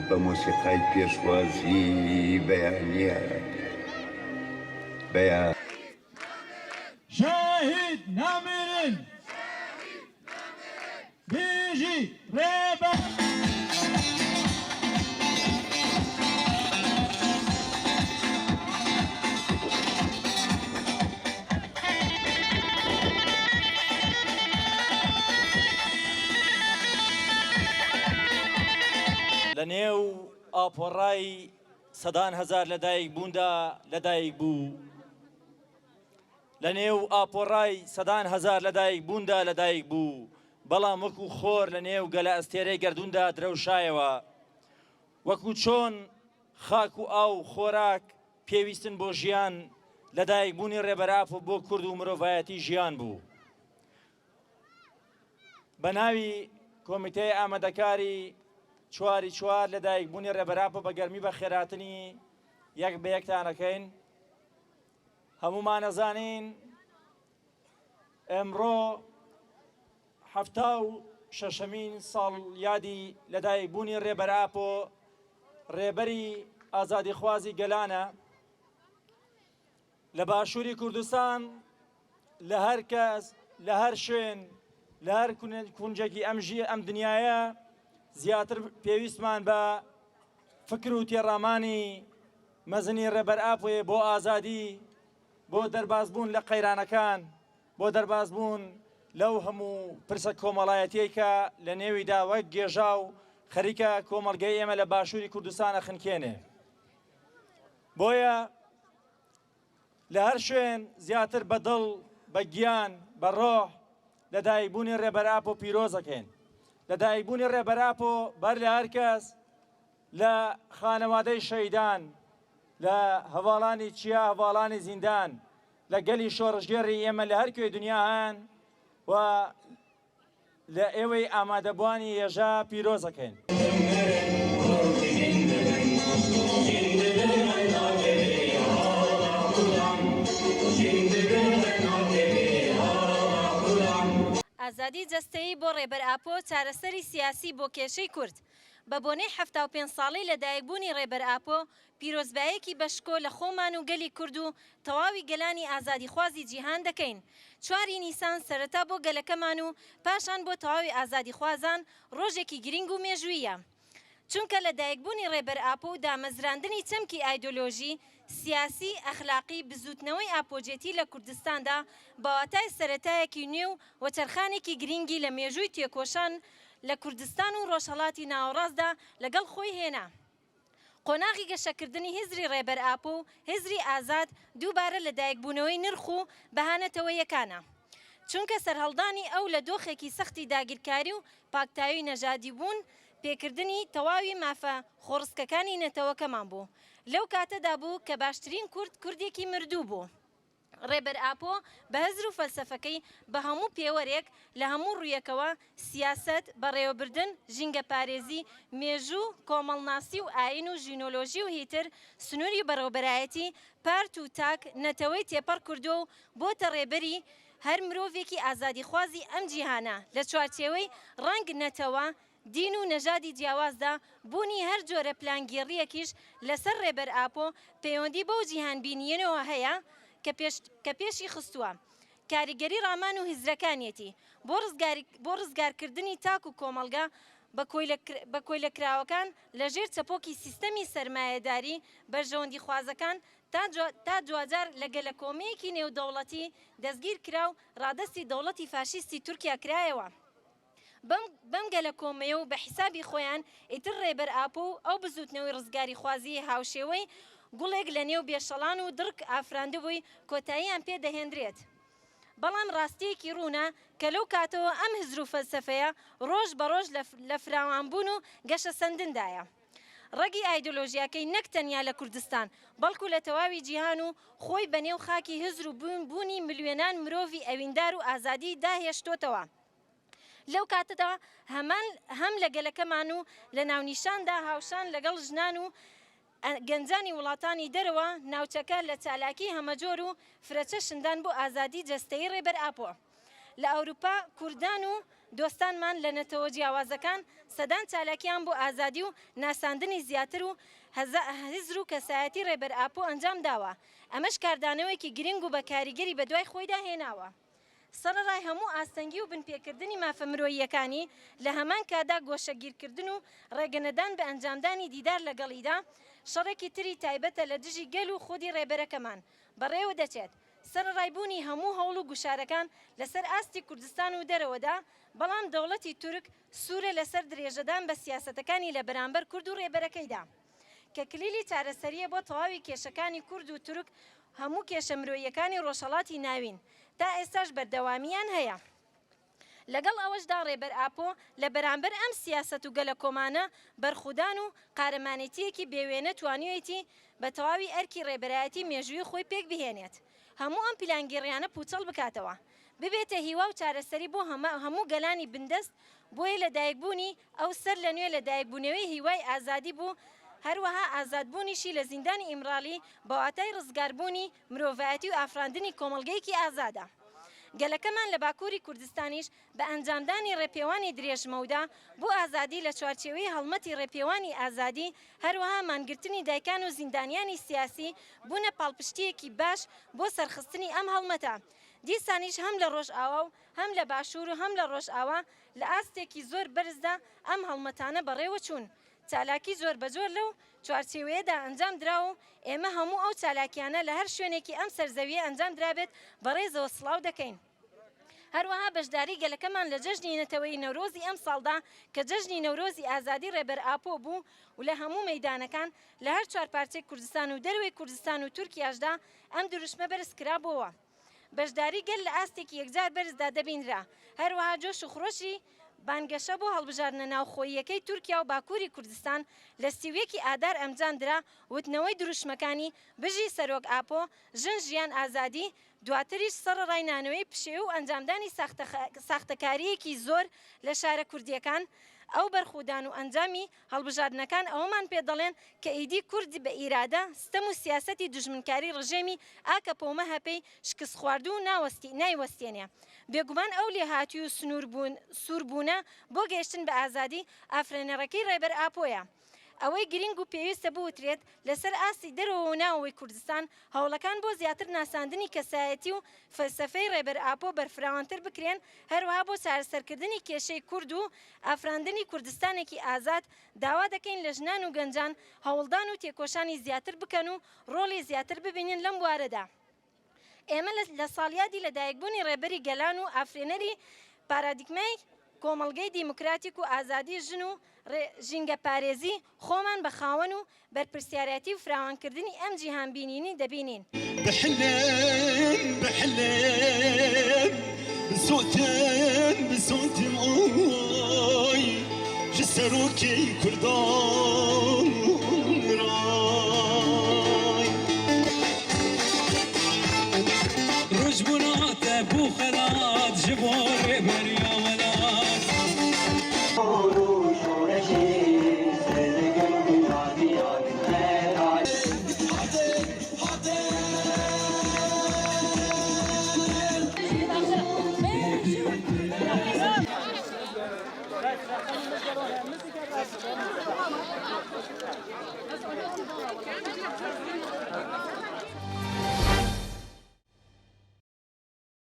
بە مۆسیقای پێشوازی بەیانیە بەیان شاهید نامرن بیجی ڕێبە لە نێو ئاپۆڕای سەدان هەزار لەدایک بووندا لەدایک بوو لە نێو ئاپۆڕای سەدان هەزار لەدایک بووندا لەدایک بوو بەڵام وەکو خۆر لە نێو گەلە ئەستێرەی گەردووندا درەوشایەوە وەکو چۆن خاک و ئاو خۆراک پێویستن بۆ ژیان لەدایک بوونی ڕێبەراپ و بۆ کورد و مرۆڤایەتی ژیان بوو بە ناوی کۆمیتەی ئامادەکاری چواری چوار لەدایک بوونی ڕێبەراپە بە گەرمی بە خێراتنی یەک بە یەکتانەکەین هەمومان ئەزانین ئەمڕۆ هەفتا و شەشەمین ساڵ یادی لەدایک بوونی ڕێبەراپ و ڕێبەری ئازادیخوازی گەلانە لە باشووری کوردستان لە هەر کەس لە هەر شوێن لە هەر کونجێکی ئەم دنیایە زیاتر پێویستمان بە فکر و تێڕامانی مەزنی ڕێبەرئاپێ بۆ ئازادی بۆ دەربازبوون لە قەیرانەکان بۆ دەربازبوون لەو هەموو پرسە کۆمەڵایەتیەی کە لە نێویدا وەک گێژا و خەریکە کۆمەڵگەی ئێمە لە باشووری کوردستانە خنکێنێ بۆیە لە هەر شوێن زیاتر بە دڵ بە گیان بە ڕۆح لەدایکبوونی ڕێبەرئاپ و پیرۆزەکەین لەدایکبوونی ڕێبەراپ و بەر لە هەر کەس لە خانەوادەی شەیدان لە هەواڵانی چیا هەواڵانی زیندان لە گەلی شۆڕژگێڕی ئێمە لە هەر کوێی دنیا هەن و لە ئێوەی ئامادەبوانی هێژا پیرۆزەکەین. ئازادی جەستەیی بۆ ڕێبەرئاپۆ چارەسەری سیاسی بۆ کێشەی کورد بە بۆنەی 75 ساڵی لەدایکبوونی ڕێبەرئاپۆ پیرۆزبایەکی بەشکۆ لە خۆمان و گەلی کورد و تەواوی گەلانی ئازادیخوازی جیهان دەکەین. 4 نیسان سەرەتا بۆ گەلەکەمان و پاشان بۆ تەواوی ئازادیخوازان ڕۆژێکی گرنگ و مێژوویە. چونکە لەدایکبوونی ڕێبەرئاپۆ و دامەزراندنی چەمکی ئایدۆلۆژی سیاسی ئەخلاقی بزوتنەوەی ئاپۆجێتی لە کوردستاندا بەواتای سەرەتایەکی نوێ و وەچەرخانێکی گرنگی لە مێژووی تێکۆشان لە کوردستان و ڕۆژهەڵاتی ناوەڕاستدا لەگەڵ خۆی هێنا. قۆناغی گەشەکردنی هێزری ڕێبەرئاپۆ و هێزری ئازاد دووبارە لەدایکبوونەوەی نرخ و بەهانەتەوە یەکانە. چونکە سەرهەڵدانی ئەو لە دۆخێکی سەختی داگیرکاری و پاکتاوی نەژادی بوون پێکردنی تەواوی مافە خۆڕسکەکانی نەتەوەکەمان بوو. لەو کاتەدا بوو کە باشترین کوردێکی مردوو بوو. ڕێبەرئاپۆ بە هەزر و فەلسەفەکەی بە هەموو پێوەرێک لە هەموو ڕوویەکەوە سیاسەت بەڕێوەبردن ژینگە پارێزی مێژوو کۆمەڵناسی و ئاین و ژینۆلۆژی و هیتر سنووری بەڕێوەبەرایەتی پارت و تاک نەتەوەی تێپەڕ کردو و بۆتە ڕێبەری هەر مرۆڤێکی ئازادیخوازی ئەم جیهانە لە چوارچێوەی ڕەنگ نەتەوە دین و نەژادی جیاوازدا بوونی هەر جۆرە پلانگیریەکیش لەسەر ڕێبەرئاپۆ پەیوەندی بەو جیهانبینیەوە هەیە کە پێشی خستووە. کاریگەری ڕامان و هیزرەکانیەتی بۆ ڕزگارکردنی تاک و کۆمەڵگا بە کۆیلەکراوەکان لەژێر چەپۆکی سیستەمی سەرمایەداری بەرژەوەندی خوازەکان تا دوجار لەگەلە کۆمەیەکی نێودەوڵەتی دەستگیر کرا و ڕادەستی دەوڵەتی فاشیستی تورکیا کرایەوە. بەم گەلە کۆمەیە و بە حیسابی خۆیان ئیتر ڕێبەرئاپۆ و ئەو بزوتنەوەی ڕزگاری خوازی هاوشێوەی گوڵێک لە نێو بێشەڵان و درک ئافراندبووی کۆتاییان پێدەهێنرێت. بەڵام ڕاستیەکی ڕوونە کە لەو کاتەوە ئەم هزر و فەلسەفەیە ڕۆژ بە ڕۆژ لە فراوانبوون و گەشە سەندندایە. ڕەگی ئایدۆلۆژیاکەی نەک تەنیا لە کوردستان بەڵکو لە تەواوی جیهان و خۆی بەنێو خاکی هزر و بوونی ملیۆنان مرۆڤی ئەویندار و ئازادی داهێشتۆتەوە. لەو کاتەدا هەم لە گەلەکەمان و لە ناونیشاندا هاوشان لەگەڵ ژنان و گەنجانی وڵاتانی دەرەوە ناوچەکە لە چالاکی هەمەجۆر و فرەچە شندان بۆ ئازادی جەستەیی ڕێبەرئاپۆ. لە ئەوروپا کوردان و دۆستانمان لە نەتەوە جیاوازەکان سەدان چالاکیان بۆ ئازادی و ناساندنی زیاتر و هزر و کەسایەتی ڕێبەر ئاپۆ ئەنجام داوە. ئەمەش کاردانەوەیەکی گرنگ و بە کاریگەری بە دوای خۆیدا هێناوە. سەرەڕای هەموو ئاستەنگی و بنپێکردنی مافە مرۆییەکانی لە هەمان کادا گۆشەگیرکردن و ڕێگەنەدان بە ئەنجامدانی دیدار لەگەڵیدا شەڕێکی تری تایبەتە لە دژی گەل و خودی ڕێبەرەکەمان بەڕێوە دەچێت. سەرڕایبوونی هەموو هەوڵ و گوشارەکان لەسەر ئاستی کوردستان و دەرەوەدا، بەڵام دەوڵەتی تورک سوورە لەسەر درێژەدان بە سیاسەتەکانی لە بەرامبەر کورد و ڕێبەرەکەیدا کە کلیلی چارەسەریە بۆ تەواوی کێشەکانی کورد و تورک هەموو کێشە مرۆییەکانی ڕۆژهەڵاتی ناوین تا ئێستاش بەردەوامیان هەیە. لەگەڵ ئەوەشدا ڕێبەر ئاپۆ لە بەرامبەر ئەم سیاسەت و گەلە کۆمانە بەرخودان و قارەمانێتیەکی بێوێنە توانیوێتی بە تەواوی ئەرکی ڕێبەرایەتی مێژووی خۆی پێک بهێنێت، هەموو ئەم پلانگیڕیانە پوچەڵ بکاتەوە، ببێتە هیوا و چارەسەری بۆ هەموو گەلانی بندەست بۆیە لەدایکبوونی ئەو سەر لە نوێ لەدایکبوونەوەی هیوای ئازادی بوو، هەروەها ئازادبوونیشی لە زیندانی ئیمراڵی بەواتای ڕزگاربوونی مرۆڤایەتی و ئافراندنی کۆمەڵگەیەکی ئازادە. گەلەکەمان لە باکووری کوردستانیش بە ئەنجامدانی ڕێپێوانی درێژمەودا بۆ ئازادی لە چوارچێوەی هەڵمەتی ڕێپێوانی ئازادی، هەروەها مانگرتنی دایکان و زیندانیانی سیاسی بوونە پاڵپشتیەکی باش بۆ سەرخستنی ئەم هەڵمەتە. دیسانیش هەم لە ڕۆژئاوا و هەم لە باشوور و هەم لە ڕۆژئاوا لە ئاستێکی زۆر بەرزدا ئەم هەڵمەتانە بەڕێوە چوون. چالاکی زۆر بەجۆر لەو چوارچێوەیەدا ئەنجام درا و ئێمە هەموو ئەو چالاکیانە لە هەر شوێنێکی ئەم سەرزەویە ئەنجام درابێت بەڕێزەوە سڵاو دەکەین. هەروەها بەشداری گەلەکەمان لە جەژنی نەتەوەی نەورۆزی ئەم ساڵدا کە جەژنی نەورۆزی ئازادی ڕێبەر ئاپۆ بوو و لە هەموو مەیدانەکان لە هەر چوار پارچەی کوردستان و دەروی کوردستان و تورکیاشدا ئەم دروشمە بەرز کرابووە. بەشداری گەل لە ئاستێکی یەکجار بەرزدا دەبینرا، هەروەها جۆش و خڕۆشی بانگەشە بۆ هەڵبژاردنە ناوخۆییەکەی تورکیا و باکووری کوردستان لە سیوێکی ئادار ئەمجاندرا وتنەوەی دروشمەکانی بژی سەرۆک ئاپۆ ژن ژیان ئازادی، دواتریش سەرڕای نانەوەی پشێ و ئەنجامدانی ساختەکاریەکی زۆر لە شارە کوردیەکان. ئەو بەرخودان و ئەنجامی هەڵبژاردنەکان ئەوەمان پێ دەڵێن کە ئیدی کوردی بە ئیرادە ستەم و سیاسەتی دژمنکاری ڕژێمی ئاکە پۆمە هەپەی شکست خواردو و نایوەستێنێ. بێگومان ئەو لێهاتی و سووربوونە بۆ گەیشتن بە ئازادی ئافرێنەڕەکەی ڕێبەر ئاپۆیە. ئەوەی گرنگ و پێویستە بوترێت لەسەر ئاستی دەرەوە و ناوەوەی کوردستان هەوڵەکان بۆ زیاتر ناساندنی کەسایەتی و فەلسەفەی ڕێبەر ئاپۆ بەرفراوانتر بکرێن، هەروەها بۆ چارەسەرکردنی کێشەی کورد و ئافراندنی کوردستانێکی ئازاد داوا دەکەین لە ژنان و گەنجان هەوڵدان و تێکۆشانی زیاتر بکەن و ڕۆڵی زیاتر ببینن لەم بوارەدا. ئێمە لە ساڵیادی لەدایکبوونی ڕێبەری گەلان و ئافرێنەری پارادیگمای کۆمەڵگەی دیموکراتیک و ئازادی ژن و ژینگە پارێزی خۆمان بە خاوەن و بەرپرسیارەتی و فراوانکردنی ئەم جیهانبینینی دەبینین. بحلم بحلم بصوتم اوي جسروكي كردان